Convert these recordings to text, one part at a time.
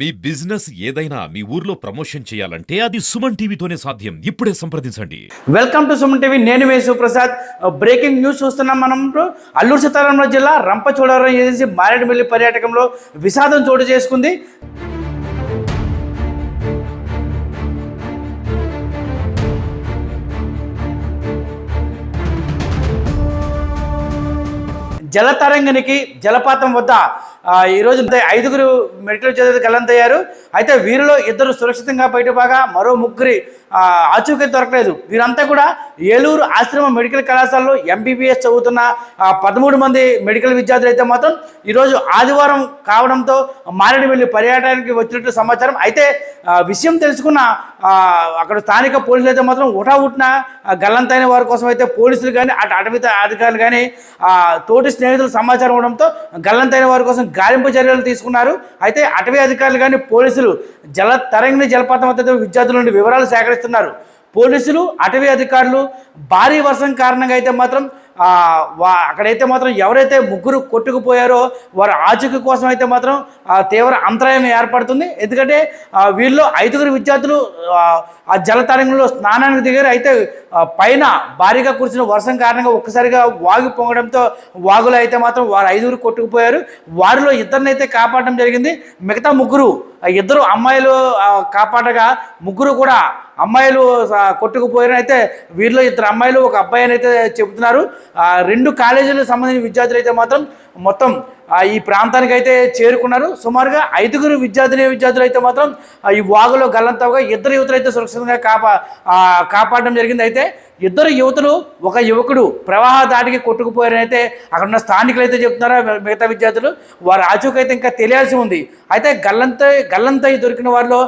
మీ business ఏదైనా మీ ఊర్లో promotion చేయాలంటే అది సుమన్ టీవీతోనే సాధ్యం. ఇప్పుడే సంప్రదించండి. Welcome to Suman TV. నేను మీ శివప్రసాద్. బ్రేకింగ్ న్యూస్ చూస్తున్నాం. మనం అల్లూరు సీతారామరాజు జిల్లా రంపచోడవరం ఏజెన్సీ మారేడుమిల్లి పర్యాటకంలో విషాదం చోటు చేసుకుంది. జలతరంగినికి జలపాతం వద్ద ఈరోజు 5 మెడికల్ చదివి గల్లంతయ్యారు. అయితే వీరిలో 2 సురక్షితంగా బయటపోగా మరో 3 ఆచూకీ దొరకలేదు. వీరంతా కూడా ఏలూరు ఆశ్రమ మెడికల్ కళాశాలలో ఎంబీబీఎస్ చదువుతున్న 13 మంది మెడికల్ విద్యార్థులు అయితే మాత్రం ఈరోజు ఆదివారం కావడంతో మారేడుమిల్లి పర్యటనకి వచ్చినట్టు సమాచారం. అయితే విషయం తెలుసుకున్న అక్కడ స్థానిక పోలీసులు అయితే మాత్రం ఉటావుట్న గల్లంతైన వారి కోసం అయితే పోలీసులు కానీ అటవీ అధికారులు కానీ తోటి స్నేహితులు సమాచారం ఇవ్వడంతో గల్లంతైన వారి కోసం గాలింపు చర్యలు తీసుకున్నారు. అయితే అటవీ అధికారులు కానీ పోలీసులు తరంగిణి జలపాతం వద్ద విద్యార్థుల నుండి వివరాలు సేకరిస్తున్నారు. పోలీసులు అటవీ అధికారులు భారీ వర్షం కారణంగా అయితే మాత్రం అక్కడైతే మాత్రం ఎవరైతే 3 కొట్టుకుపోయారో వారి ఆచూకీ కోసం అయితే మాత్రం తీవ్ర అంతరాయం ఏర్పడుతుంది. ఎందుకంటే వీళ్ళు 5 విద్యార్థులు ఆ జలతరంగంలో స్నానానికి దిగారు. అయితే పైన భారీగా కురిసిన వర్షం కారణంగా ఒక్కసారిగా వాగు పొంగడంతో వాగులో అయితే మాత్రం వారు 5 కొట్టుకుపోయారు. వారిలో 2 అయితే కాపాడడం జరిగింది. మిగతా 2 అమ్మాయిలు కాపాడగా 3 కూడా అమ్మాయిలు కొట్టుకుపోయారు. అయితే వీరిలో 2 అమ్మాయిలు 1 అబ్బాయి అని అయితే చెబుతున్నారు. 2 కాలేజీలకు సంబంధించిన విద్యార్థులు అయితే మాత్రం మొత్తం ఈ ప్రాంతానికి అయితే చేరుకున్నారు. సుమారుగా 5 విద్యార్థులు అయితే మాత్రం ఈ వాగులో గల్లంతగా 2 యువతులు అయితే సురక్షితంగా కాపాడడం జరిగింది. అయితే 2 యువతులు 1 యువకుడు ప్రవాహ దాటికి కొట్టుకుపోయారని అయితే అక్కడ ఉన్న స్థానికులు అయితే చెప్తున్నారు. మిగతా విద్యార్థులు వారి ఆచూకీ అయితే ఇంకా తెలియాల్సి ఉంది. అయితే గల్లంతై దొరికిన వారిలో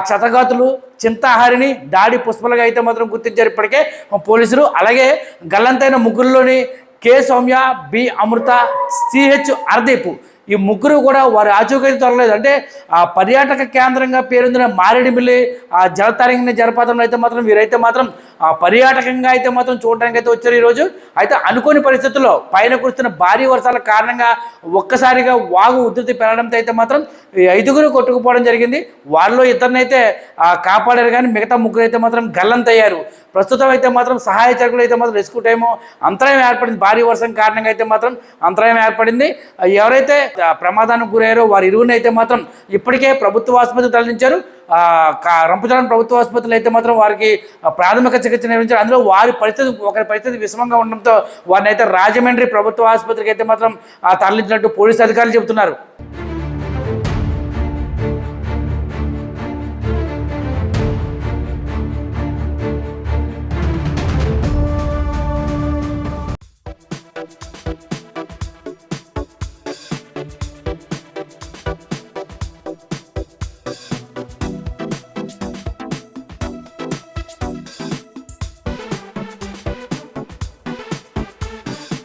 క్షతగాతులు చింతాహారిని దాడి పుష్పలుగా అయితే మాత్రం గుర్తించారు ఇప్పటికే పోలీసులు. అలాగే గల్లంతైన 3లోని కె సౌమ్య, బి అమృత, సిహెచ్ హర్దీప్ ఈ 3 కూడా వారి ఆచూకీ దొరకలేదు. అంటే పర్యాటక కేంద్రంగా పేరొందిన మారేడుమిల్లి జలతరంగిణి జలపాతంలో అయితే మాత్రం వీరైతే మాత్రం పర్యాటకంగా అయితే మాత్రం చూడడానికి అయితే వచ్చారు ఈరోజు. అయితే అనుకోని పరిస్థితుల్లో పైన కురుస్తున్న భారీ వర్షాల కారణంగా ఒక్కసారిగా వాగు ఉధృతి పెరగడంతో అయితే మాత్రం 5 కొట్టుకుపోవడం జరిగింది. వారిలో 2 అయితే కాపాడారు కానీ మిగతా 3 అయితే మాత్రం గల్లంతయ్యారు. ప్రస్తుతం అయితే మాత్రం సహాయ చర్యలు అయితే మాత్రం రెస్క్యూ టైము అంతరాయం ఏర్పడింది. భారీ వర్షం కారణంగా అయితే మాత్రం అంతరాయం ఏర్పడింది. ఎవరైతే ప్రమాదానికి గురయ్యారో వారి 2 అయితే మాత్రం ఇప్పటికే ప్రభుత్వ ఆసుపత్రికి తరలించారు. రంపచోడవరం ప్రభుత్వ ఆసుపత్రులు అయితే మాత్రం వారికి ప్రాథమిక చికిత్స నిర్వహించారు. అందులో ఒకరి పరిస్థితి విషమంగా ఉండడంతో వారిని అయితే రాజమండ్రి ప్రభుత్వ ఆసుపత్రికి అయితే మాత్రం తరలించినట్టు పోలీసు అధికారులు చెబుతున్నారు.